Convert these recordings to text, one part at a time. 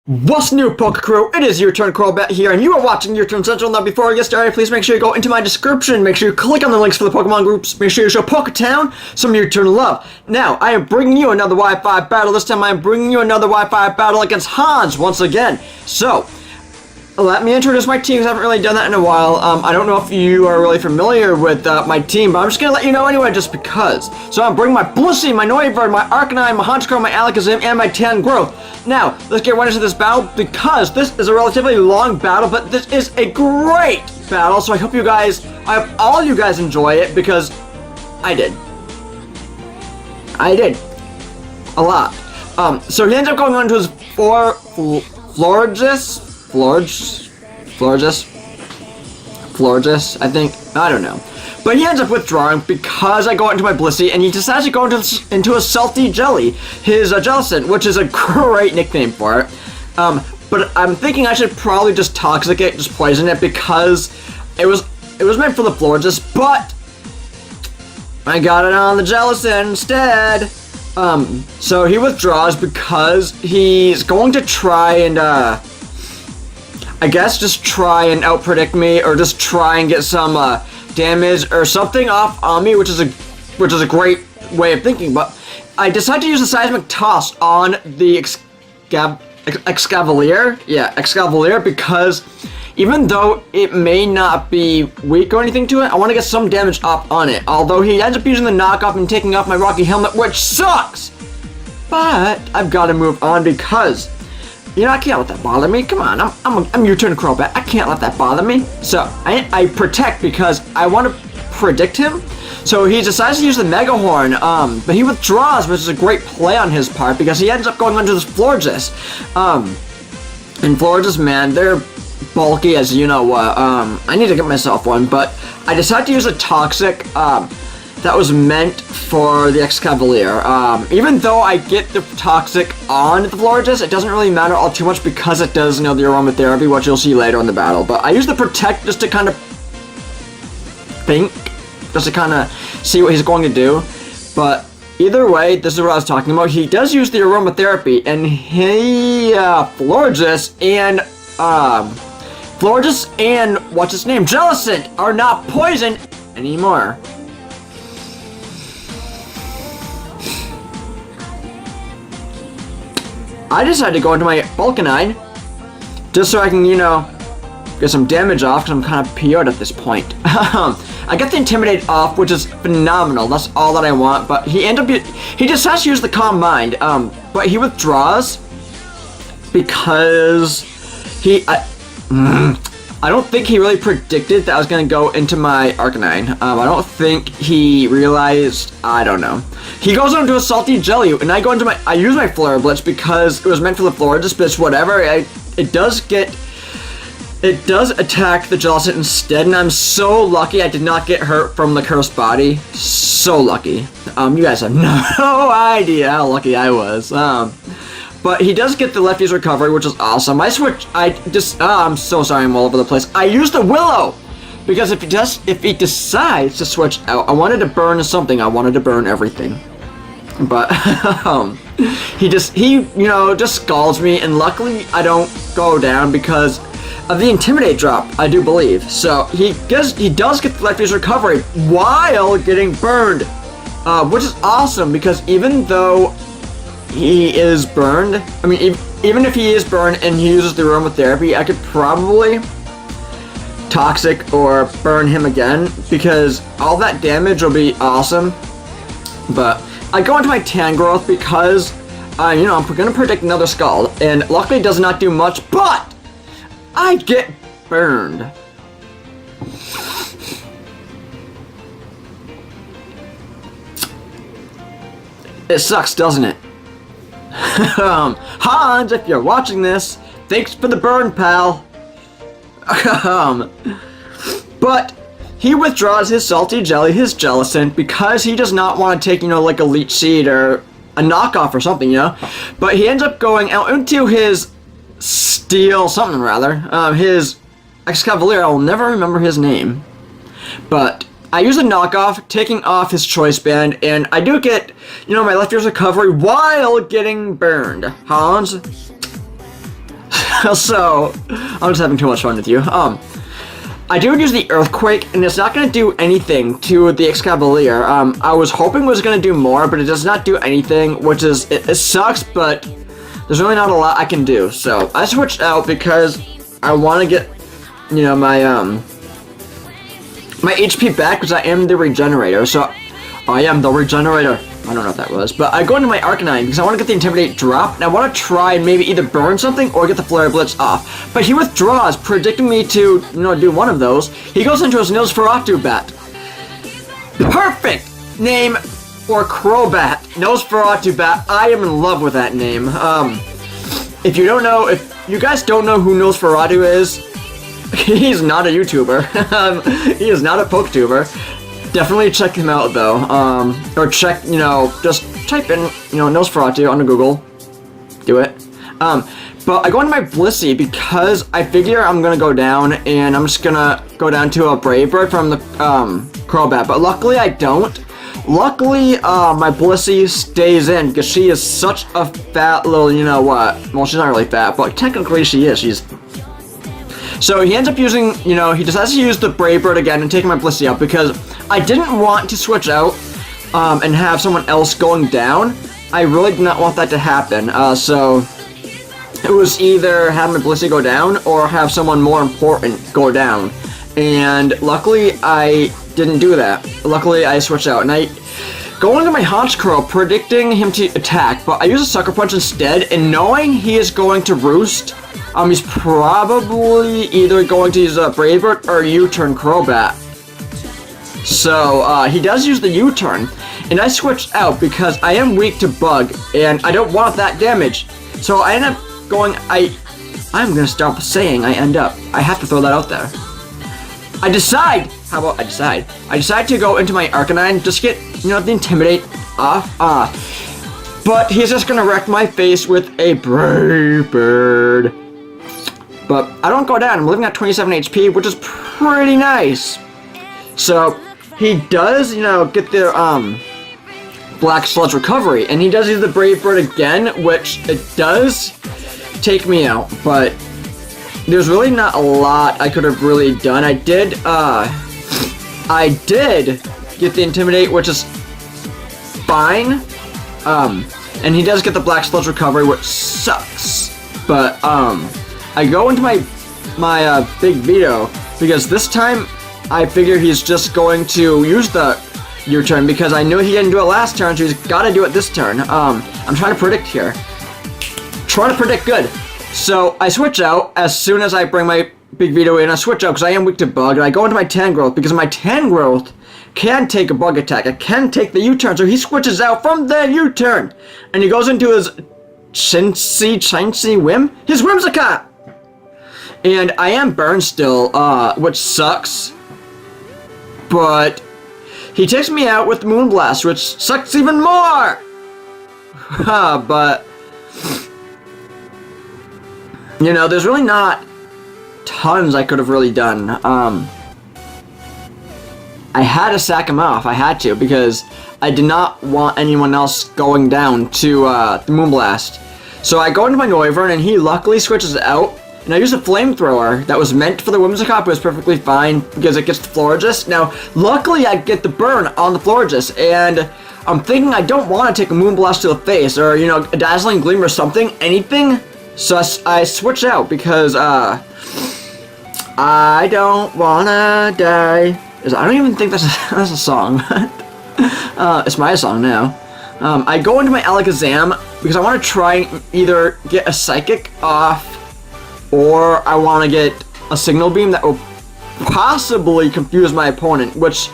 What's new, Poke Crew? It is your turn, Crowbat here, and you are watching Your Turn Central. Now, before I get started, please make sure you go into my description. Make sure you click on the links for the Pokemon groups. Make sure you show Poketown some Your Turn love. Now, I am bringing you another Wi-Fi battle. This time, I am bringing you another Wi-Fi battle against Hanz once again. So, let me introduce my team, because I haven't really done that in a while. I don't know if you are really familiar with my team, but I'm just going to let you know anyway, just because. So I'm bringing my Blissey, my Noivern, my Arcanine, my Honchkrow, my Alakazam, and my Tangrowth. Now, let's get right into this battle, because this is a relatively long battle, but this is a great battle, so I hope you guys, I hope all you guys enjoy it, because I did. I did. A lot. So he ends up going on to his Florges, I think. I don't know. But he ends up withdrawing because I go into my Blissey, and he decides to go into a Salty Jelly, his Jellicent, which is a great nickname for it. But I'm thinking I should probably just Toxic it, just poison it, because it was meant for the Florges, but I got it on the Jellicent instead. So he withdraws because he's going to try and, I guess just try and outpredict me, or just try and get some damage or something off on me, which is a great way of thinking. But I decided to use the Seismic Toss on the Excavalier. Yeah, Excavalier, because even though it may not be weak or anything to it, I want to get some damage off on it. Although he ends up using the knockoff and taking off my Rocky Helmet, which sucks. But I've got to move on because, you know, I can't let that bother me. Come on, I'm your turn, Crowbat. I can't let that bother me. So I protect because I want to predict him. So he decides to use the Mega Horn, but he withdraws, which is a great play on his part because he ends up going onto this Florges. And Florges, man, they're bulky as you know what. I need to get myself one, but I decided to use a Toxic that was meant for the Excavalier. Even though I get the Toxic on the Florges, it doesn't really matter all too much because it does, you know, the aromatherapy, which you'll see later in the battle. But I use the Protect just to kind of think, just to kind of see what he's going to do. But either way, this is what I was talking about. He does use the aromatherapy, and he, Florges and what's his name, Jellicent, are not poisoned anymore. I decided to go into my Vulcanine, just so I can, you know, get some damage off, because I'm kind of PO'd at this point. I got the Intimidate off, which is phenomenal. That's all that I want, but he decides to use the Calm Mind, but he withdraws because I don't think he really predicted that I was going to go into my Arcanine. I don't think he realized, I don't know. He goes into a Salty Jelly, and I use my Flare Blitz because it was meant for the Florges, but it's whatever. It does attack the Jellicent instead, and I'm so lucky I did not get hurt from the Cursed Body. So lucky. You guys have no idea how lucky I was. But he does get the Lefty's Recovery, which is awesome. I'm so sorry I'm all over the place. I used the Willow! Because if he decides to switch out, I wanted to burn something. I wanted to burn everything. But, he you know, just scalds me, and luckily I don't go down because of the Intimidate drop, I do believe. So, he does get the Lefty's Recovery while getting burned. Which is awesome, because even though he is burned, I mean, even if he is burned and he uses the aromatherapy, I could probably Toxic or burn him again, because all that damage will be awesome. But I go into my Tangrowth because, you know, I'm going to predict another Scald, and luckily it does not do much, but I get burned. It sucks, doesn't it? Hanz, if you're watching this, thanks for the burn, pal. But he withdraws his Salty Jelly, his Jellicent, because he does not want to take, you know, like a Leech Seed or a knockoff or something, you know. But he ends up going out into his Steel something rather, his Excavalier. I will never remember his name, but I use a knockoff, taking off his Choice Band, and I do get, you know, my Lefty's Recovery while getting burned. Hanz, So, I'm just having too much fun with you. I do use the Earthquake, and it's not going to do anything to the Excavalier. I was hoping it was going to do more, but it does not do anything, which is, it sucks, but there's really not a lot I can do. So, I switched out because I want to get, you know, my HP back, because I am the Regenerator. So, I am the Regenerator. I don't know what that was, but I go into my Arcanine because I want to get the Intimidate drop, and I want to try and maybe either burn something or get the Flare Blitz off. But he withdraws, predicting me to, you know, do one of those. He goes into his Nosferatu bat. Perfect name for Crobat. Nosferatu bat. I am in love with that name. If you don't know, if you guys don't know who Nosferatu is, he's not a YouTuber. He is not a PokeTuber. Definitely check him out though, or check, you know, just type in, you know, Nosferatu onto Google, do it. But I go into my Blissey because I figure I'm gonna go down, and I'm just gonna go down to a Brave Bird from the, Crobat, but luckily I don't. Luckily, my Blissey stays in, because she is such a fat little, you know what, well, she's not really fat, but technically she is, So he ends up using, you know, he decides to use the Brave Bird again and taking my Blissey out because I didn't want to switch out and have someone else going down. I really did not want that to happen. So it was either have my Blissey go down or have someone more important go down. And luckily I didn't do that. Luckily I switched out and I go into my Honchkrow predicting him to attack, but I use a Sucker Punch instead, and knowing he is going to Roost, he's probably either going to use a Brave Bird or U-turn Crobat. So, he does use the U-turn, and I switched out because I am weak to Bug, and I don't want that damage. So I end up going, I'm gonna stop saying I end up. I have to throw that out there. I decide to go into my Arcanine, just get, you know, the Intimidate off, but he's just gonna wreck my face with a Brave Bird. But I don't go down, I'm living at 27 HP, which is pretty nice. So, he does, you know, get the, Black Sludge Recovery, and he does use the Brave Bird again, which it does take me out, but there's really not a lot I could have really done. I did get the Intimidate, which is fine, and he does get the Black Sludge Recovery, which sucks, but, I go into my Big Veto, because this time I figure he's just going to use the U-turn, because I knew he didn't do it last turn, so he's gotta do it this turn. I'm trying to predict here. Trying to predict good. So I switch out as soon as I bring my Big Veto in. I switch out because I am weak to Bug, and I go into my Tangrowth, because my Tangrowth can take a Bug attack. It can take the U-turn, so he switches out from the U-turn, and he goes into his Chansey Whim? His Whimsicott! And I am burned still, which sucks. But he takes me out with Moonblast, which sucks even more! But, you know, there's really not tons I could have really done. I had to sack him off, I had to, because I did not want anyone else going down to the Moonblast. So I go into my Noivern, and he luckily switches out. And I use a Flamethrower that was meant for the Whimsicott, but it's perfectly fine because it gets the Florges. Now, luckily I get the burn on the Florges, and I'm thinking I don't want to take a Moonblast to the face, or, you know, a Dazzling Gleam or something, anything. So I switch out because, I don't wanna die. I don't even think that's a song. It's my song now. I go into my Alakazam because I want to try and either get a Psychic off, or I want to get a Signal Beam that will possibly confuse my opponent, which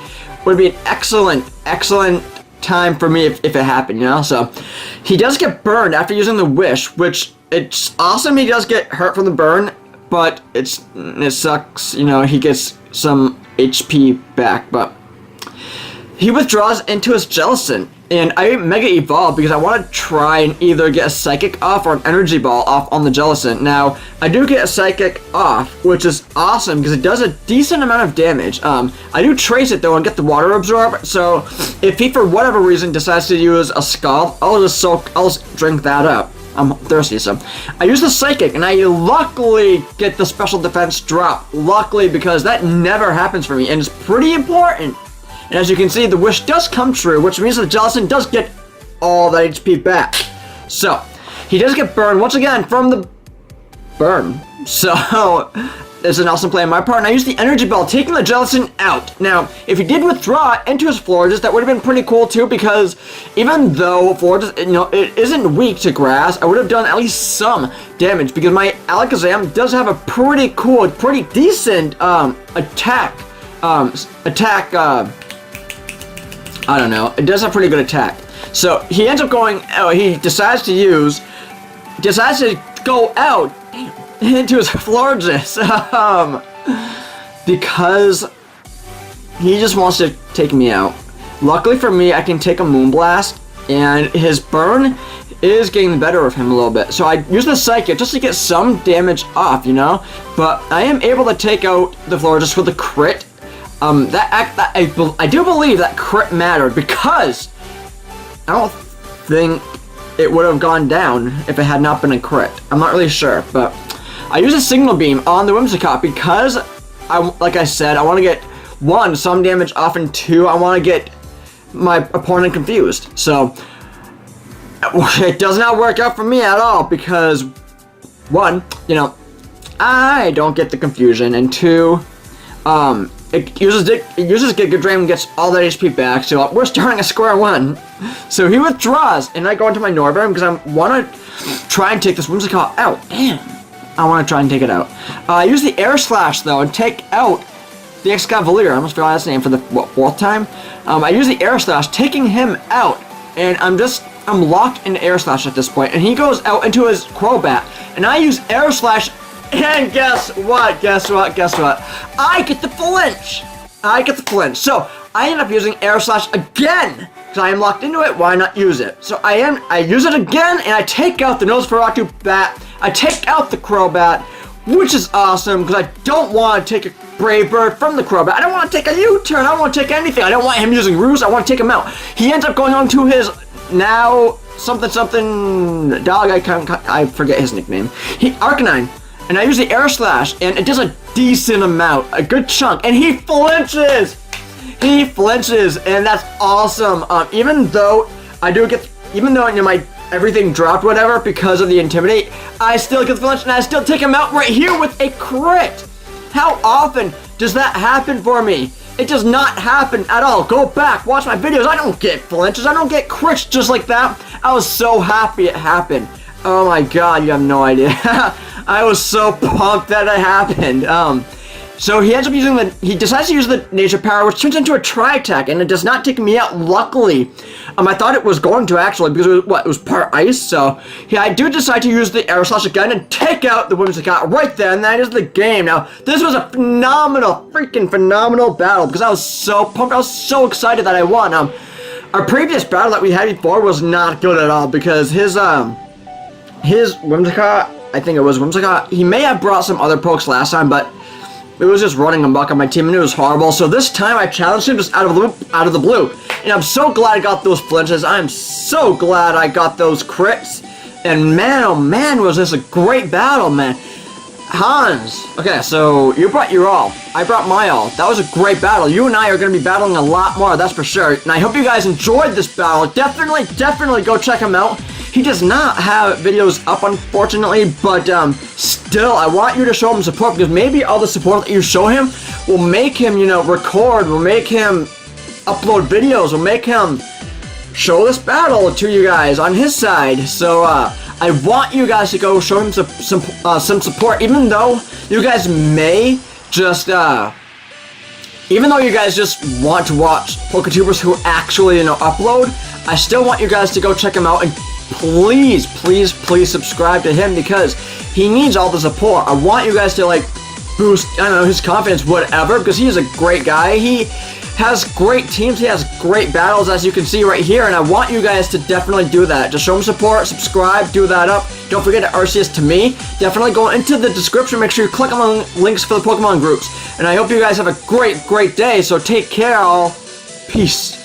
would be an excellent time for me if it happened, you know? So, he does get burned after using the Wish, which, it's awesome he does get hurt from the burn, but it sucks, you know, he gets some HP back, but he withdraws into his Jellicent, and I Mega Evolve because I want to try and either get a Psychic off or an Energy Ball off on the Jellicent. Now, I do get a Psychic off, which is awesome because it does a decent amount of damage. I do Trace it though and get the Water Absorb, so if he for whatever reason decides to use a Scald, I'll just drink that up. I'm thirsty, so I use the Psychic, and I luckily get the Special Defense drop. Luckily, because that never happens for me, and it's pretty important. And as you can see, the wish does come true, which means that Jellison does get all that HP back. So, he does get burned once again from the burn. So, it's an awesome play on my part, and I use the Energy Bell, taking the Jellison out. Now, if he did withdraw into his Florges, that would have been pretty cool too, because even though Florges, it isn't weak to grass, I would have done at least some damage, because my Alakazam does have a pretty cool, pretty decent attack. I don't know. It does have pretty good attack. So he ends up going. He decides to go out into his Florges because he just wants to take me out. Luckily for me, I can take a Moonblast, and his burn is getting the better of him a little bit. So I use the Psychic just to get some damage off, But I am able to take out the Florges with a crit. I do believe that crit mattered, because I don't think it would have gone down if it had not been a crit. I'm not really sure, but I use a Signal Beam on the Whimsicott because, like I said, I want to get, 1, some damage off, and 2, I want to get my opponent confused. So, it does not work out for me at all, because, 1, I don't get the confusion, and 2, it uses Giga Drain and gets all that HP back, so we're starting at square one. So he withdraws, and I go into my Norbert because I want to try and take this Whimsicott out. Damn, I want to try and take it out. I use the Air Slash, though, and take out the Excavalier. I almost forgot his name for the, 4th time? I use the Air Slash, taking him out, and I'm locked in Air Slash at this point, and he goes out into his Crobat, and I use Air Slash. And guess what? I get the flinch. So I end up using Air Slash again, because I am locked into it. Why not use it? So I use it again, and I take out the Nosferatu bat. I take out the Crobat, which is awesome, because I don't want to take a Brave Bird from the Crobat. I don't want to take a U-turn. I don't want to take anything. I don't want him using Ruse. I want to take him out. He ends up going on to his now something dog. I forget his nickname. Arcanine. And I use the Air Slash, and it does a decent amount, a good chunk, and he flinches! And that's awesome. Even though my everything dropped, whatever, because of the Intimidate, I still get the flinch, and I still take him out right here with a crit! How often does that happen for me? It does not happen at all. Go back, watch my videos. I don't get flinches, I don't get crits just like that. I was so happy it happened. Oh my god, you have no idea. I was so pumped that it happened. So he ends up he decides to use the Nature Power, which turns into a Tri-Attack, and it does not take me out, luckily. I thought it was going to, actually, because it was part Ice, so yeah, I do decide to use the Air Slash again and take out the Whimsicott right there, and that is the game. Now, this was a freaking phenomenal battle, because I was so pumped, I was so excited that I won. Our previous battle that we had before was not good at all, because his Whimsicott, I think it was Whimsicott, he may have brought some other pokes last time, but it was just running amok on my team, and it was horrible. So this time I challenged him just out of the blue. And I'm so glad I got those flinches. I'm so glad I got those crits. And man, oh man, was this a great battle, man. Hans, okay, so you brought your all. I brought my all. That was a great battle. You and I are going to be battling a lot more, that's for sure. And I hope you guys enjoyed this battle. Definitely go check him out. He does not have videos up, unfortunately, but still, I want you to show him support, because maybe all the support that you show him will make him, record, will make him upload videos, will make him show this battle to you guys on his side. So, I want you guys to go show him some support, even though you guys may just, even though you guys just want to watch PokeTubers who actually, upload, I still want you guys to go check him out, and please subscribe to him, because he needs all the support. I want you guys to, boost, I don't know, his confidence, whatever, because he is a great guy. He has great teams, he has great battles, as you can see right here, and I want you guys to definitely do that. Just show him support, subscribe, do that up. Don't forget to RCS to me. Definitely go into the description, make sure you click on the links for the Pokemon groups. And I hope you guys have a great day, so take care all. Peace.